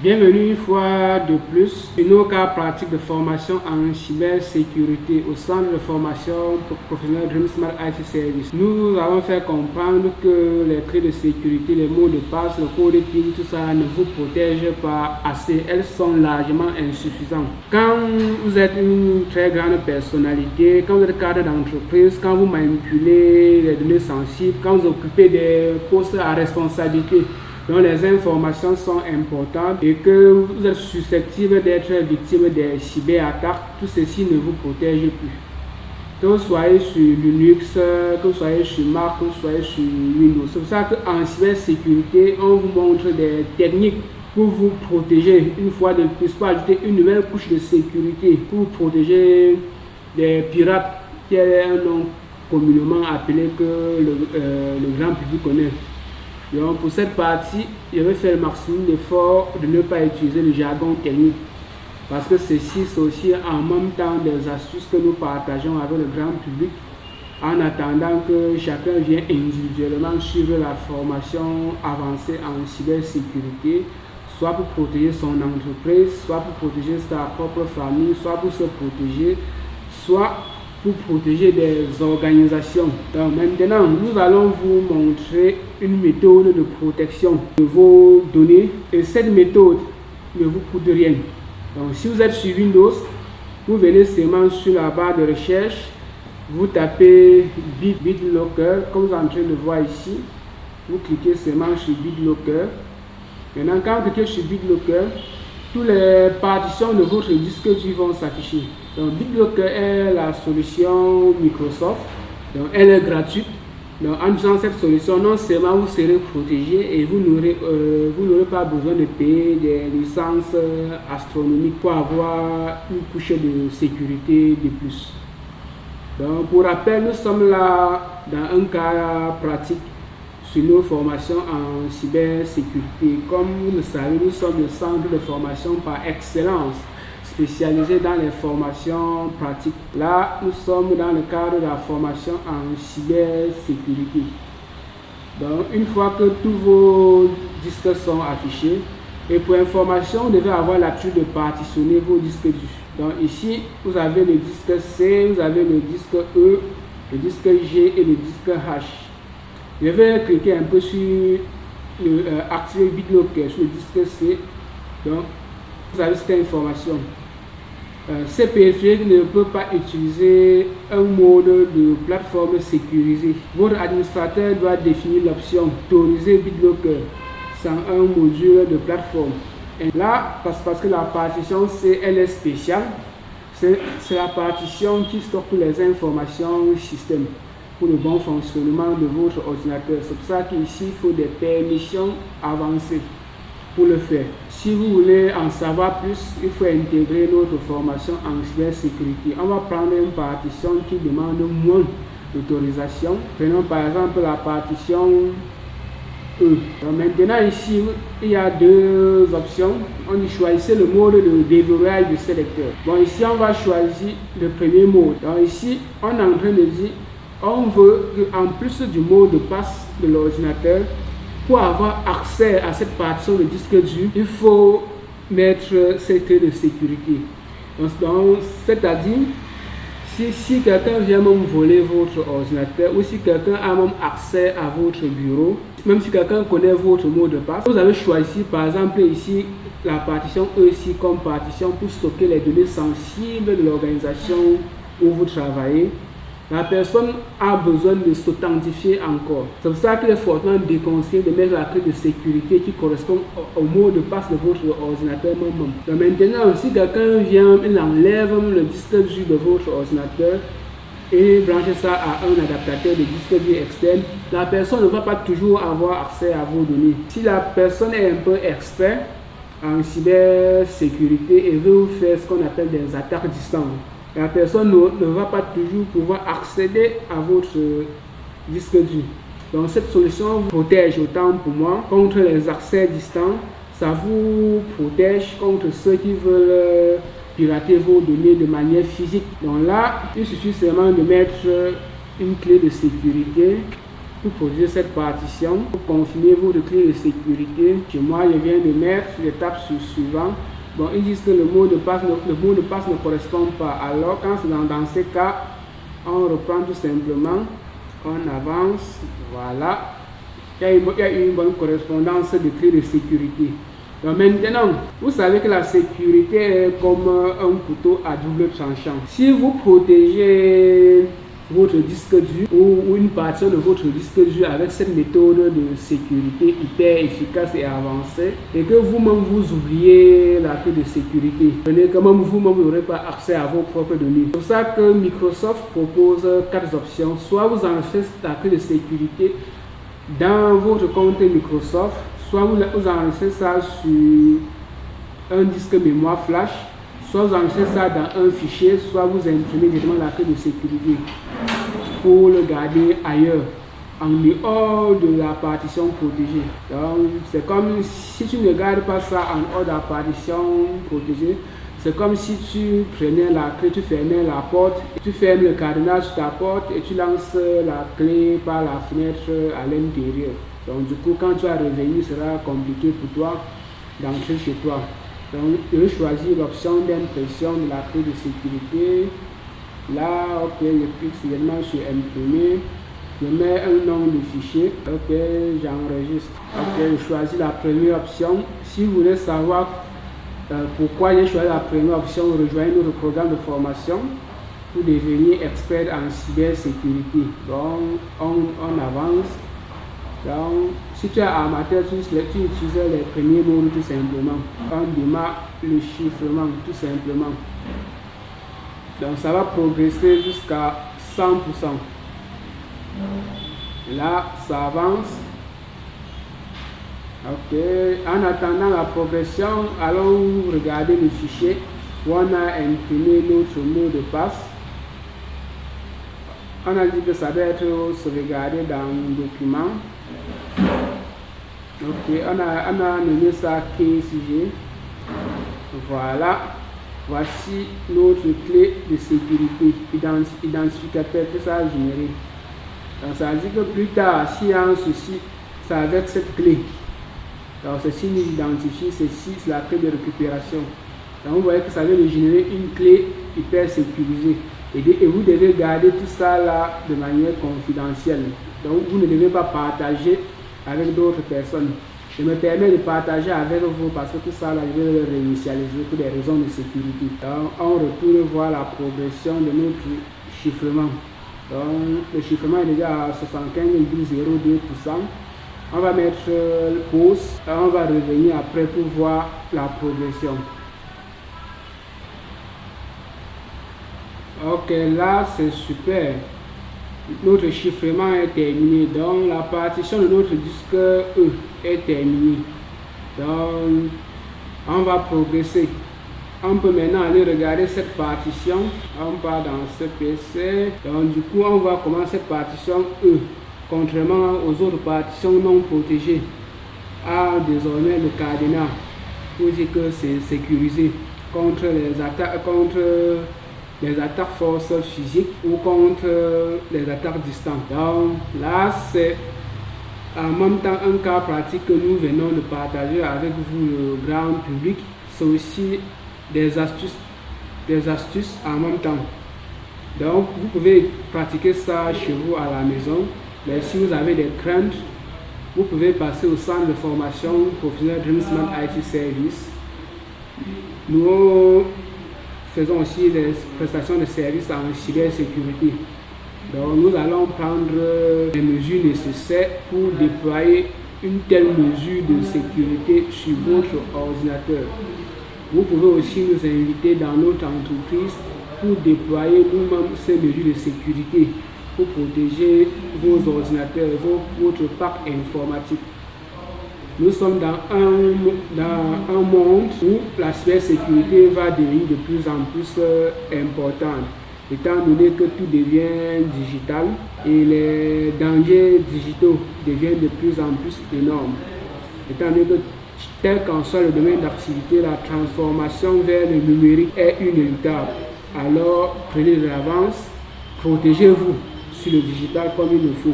Bienvenue une fois de plus sur nos cas pratiques de formation en cybersécurité au centre de formation professionnelle Dream Smart IT Service. Nous avons fait comprendre que les clés de sécurité, les mots de passe, le code PIN, tout ça ne vous protège pas assez. Elles sont largement insuffisantes. Quand vous êtes une très grande personnalité, quand vous êtes cadre d'entreprise, quand vous manipulez les données sensibles, quand vous occupez des postes à responsabilité, donc les informations sont importantes et que vous êtes susceptible d'être victime des cyberattaques, tout ceci ne vous protège plus. Que vous soyez sur Linux, que vous soyez sur Mac, que vous soyez sur Windows. C'est pour ça qu'en cybersécurité, on vous montre des techniques pour vous protéger une fois de plus, pour ajouter une nouvelle couche de sécurité, pour vous protéger des pirates, qui est un nom communément appelé que le grand public connaît. Donc pour cette partie, je vais faire le maximum d'efforts de ne pas utiliser le jargon technique. Parce que ceci, c'est aussi en même temps des astuces que nous partageons avec le grand public en attendant que chacun vienne individuellement suivre la formation avancée en cybersécurité, soit pour protéger son entreprise, soit pour protéger sa propre famille, soit pour se protéger, soit pour protéger des organisations. Donc maintenant, nous allons vous montrer une méthode de protection de vos données et cette méthode ne vous coûte rien. Donc si vous êtes sur Windows, vous venez seulement sur la barre de recherche, vous tapez BitLocker comme vous êtes en train de voir ici, vous cliquez seulement sur BitLocker. Maintenant quand vous cliquez sur BitLocker, toutes les partitions de votre disque dur vont s'afficher. Donc BitLocker est la solution Microsoft, donc elle est gratuite. Donc en utilisant cette solution, non seulement vous serez protégé et vous n'aurez pas besoin de payer des licences astronomiques pour avoir une couche de sécurité de plus. Donc pour rappel, nous sommes là dans un cas pratique sur nos formations en cybersécurité. Comme vous le savez, nous sommes le centre de formation par excellence spécialisé dans les formations pratiques. Là, nous sommes dans le cadre de la formation en cybersécurité. Donc, une fois que tous vos disques sont affichés, et pour information, vous devez avoir l'habitude de partitionner vos disques durs. Donc ici, vous avez le disque C, vous avez le disque E, le disque G et le disque H. Je vais cliquer un peu sur activer BitLocker sur le disque C. Donc, vous avez cette information. Ces périphériques ne peut pas utiliser un mode de plateforme sécurisé. Votre administrateur doit définir l'option autoriser BitLocker sans un module de plateforme. Et là, parce que la partition C, elle est spéciale, c'est la partition qui stocke les informations système pour le bon fonctionnement de votre ordinateur. C'est pour ça qu'ici, il faut des permissions avancées pour le faire. Si vous voulez en savoir plus, il faut intégrer notre formation en cybersécurité. On va prendre une partition qui demande moins d'autorisation. Prenons par exemple la partition E. Donc maintenant ici, il y a deux options. On y choisit le mode de déverrouillage du sélecteur. Bon, ici on va choisir le premier mode. Donc ici, on est en train de dire on veut qu'en plus du mot de passe de l'ordinateur, pour avoir accès à cette partition de disque dur, il faut mettre cette clé de sécurité. Donc c'est-à-dire, si quelqu'un vient même voler votre ordinateur ou si quelqu'un a même accès à votre bureau, même si quelqu'un connaît votre mot de passe, vous avez choisi par exemple ici la partition E ici comme partition pour stocker les données sensibles de l'organisation où vous travaillez. La personne a besoin de s'authentifier encore. C'est pour ça qu'il est fortement déconseillé de mettre la clé de sécurité qui correspond au mot de passe de votre ordinateur même. Donc maintenant, si quelqu'un vient, il enlève le disque dur de votre ordinateur et branche ça à un adaptateur de disque dur externe, la personne ne va pas toujours avoir accès à vos données. Si la personne est un peu expert en cybersécurité et veut faire ce qu'on appelle des attaques distantes, la personne ne va pas toujours pouvoir accéder à votre disque dur. Donc cette solution vous protège autant pour moi contre les accès distants. Ça vous protège contre ceux qui veulent pirater vos données de manière physique. Donc là, il suffit seulement de mettre une clé de sécurité pour protéger cette partition, pour confirmer votre clé de sécurité. Chez moi, je viens de mettre, je tape sur suivant. Bon, ils disent que le mot de passe ne correspond pas. Alors, quand c'est dans ces cas, on reprend tout simplement, on avance, voilà. Il y a une bonne correspondance de clé de sécurité. Donc maintenant, vous savez que la sécurité est comme un couteau à double tranchant. Si vous protégez votre disque dur ou une partie de votre disque dur avec cette méthode de sécurité hyper efficace et avancée, et que vous-même vous oubliez la clé de sécurité, prenez que même vous-même vous n'aurez pas accès à vos propres données. C'est pour ça que Microsoft propose 4 options. Soit vous enregistrez la clé de sécurité dans votre compte Microsoft, soit vous enregistrez ça sur un disque mémoire flash, soit vous enregistrez ça dans un fichier, soit vous imprimez directement la clé de sécurité pour le garder ailleurs, en dehors de la partition protégée. Donc, c'est comme si tu ne gardes pas ça en dehors de la partition protégée. C'est comme si tu prenais la clé, tu fermais la porte, tu fermes le cadenas sur ta porte et tu lances la clé par la fenêtre à l'intérieur. Donc du coup, quand tu vas revenir, ce sera compliqué pour toi d'entrer chez toi. Donc je choisis l'option d'impression de la clé de sécurité. Là, ok, je clique seulement sur imprimer. Je mets un nom de fichier. Ok, j'enregistre. Ok, je choisis la première option. Si vous voulez savoir pourquoi j'ai choisi la première option, rejoignez notre programme de formation pour devenir expert en cybersécurité. Donc, on avance. Donc, si tu es amateur, tu utilises les premiers mots tout simplement. On démarre le chiffrement tout simplement. Donc, ça va progresser jusqu'à 100%. Là, ça avance. Ok, en attendant la progression, allons regarder le fichier où on a imprimé notre mot de passe. On a dit que ça doit être sauvegardé dans le document. Ok, on a nommé ça KCG. Voilà, voici notre clé de sécurité, identificateur que ça a généré. Donc ça veut dire que plus tard, s'il y a un souci, c'est avec cette clé. Donc ceci nous identifie, ceci c'est la clé de récupération. Donc vous voyez que ça vient de générer une clé hyper sécurisée. Et vous devez garder tout ça là de manière confidentielle. Donc vous ne devez pas partager avec d'autres personnes. Je me permets de partager avec vous parce que tout ça là, je vais le réinitialiser pour des raisons de sécurité. Donc on retourne voir la progression de notre chiffrement. Donc le chiffrement est déjà à 75,02%. On va mettre pause et on va revenir après pour voir la progression. Ok, là c'est super. Notre chiffrement est terminé. Donc la partition de notre disque E est terminée. Donc on va progresser. On peut maintenant aller regarder cette partition. On part dans ce PC. Donc du coup on voit comment cette partition E, contrairement aux autres partitions non protégées, a désormais le cadenas pour dire que c'est sécurisé contre les attaques forces physiques ou contre les attaques distantes. Donc là, c'est en même temps un cas pratique que nous venons de partager avec vous, le grand public. C'est aussi des astuces en même temps. Donc vous pouvez pratiquer ça chez vous à la maison. Mais si vous avez des craintes, vous pouvez passer au centre de formation professionnel Dream Smart IT Service. Nous faisons aussi des prestations de services en cybersécurité. Donc nous allons prendre les mesures nécessaires pour déployer une telle mesure de sécurité sur votre ordinateur. Vous pouvez aussi nous inviter dans notre entreprise pour déployer nous-mêmes ces mesures de sécurité pour protéger vos ordinateurs, votre parc informatique. Nous sommes dans un monde où la cybersécurité va devenir de plus en plus importante, étant donné que tout devient digital et les dangers digitaux deviennent de plus en plus énormes. Étant donné que tel qu'en soit le domaine d'activité, la transformation vers le numérique est inéluctable. Alors prenez de l'avance, protégez-vous sur le digital comme il le faut.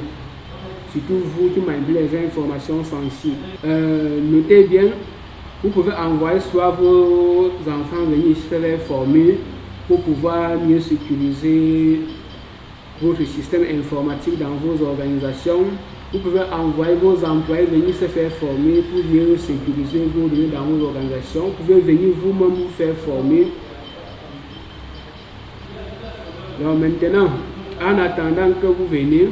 surtout vous qui manipulez les informations sensibles. Notez bien, vous pouvez envoyer soit vos enfants venir ici faire les former pour pouvoir mieux sécuriser votre système informatique dans vos organisations. Vous pouvez envoyer vos employés venir se faire former pour mieux sécuriser vos données dans vos organisations. Vous pouvez venir vous-même vous faire former. Donc maintenant, en attendant que vous veniez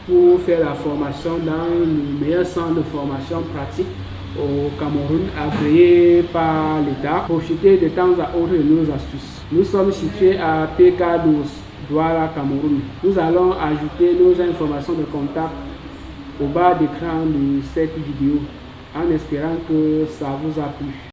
pour faire la formation dans le meilleur centre de formation pratique au Cameroun, agréé par l'État, profitez de temps à autre de nos astuces. Nous sommes situés à PK12, Douala, Cameroun. Nous allons ajouter nos informations de contact au bas d'écran de cette vidéo en espérant que ça vous a plu.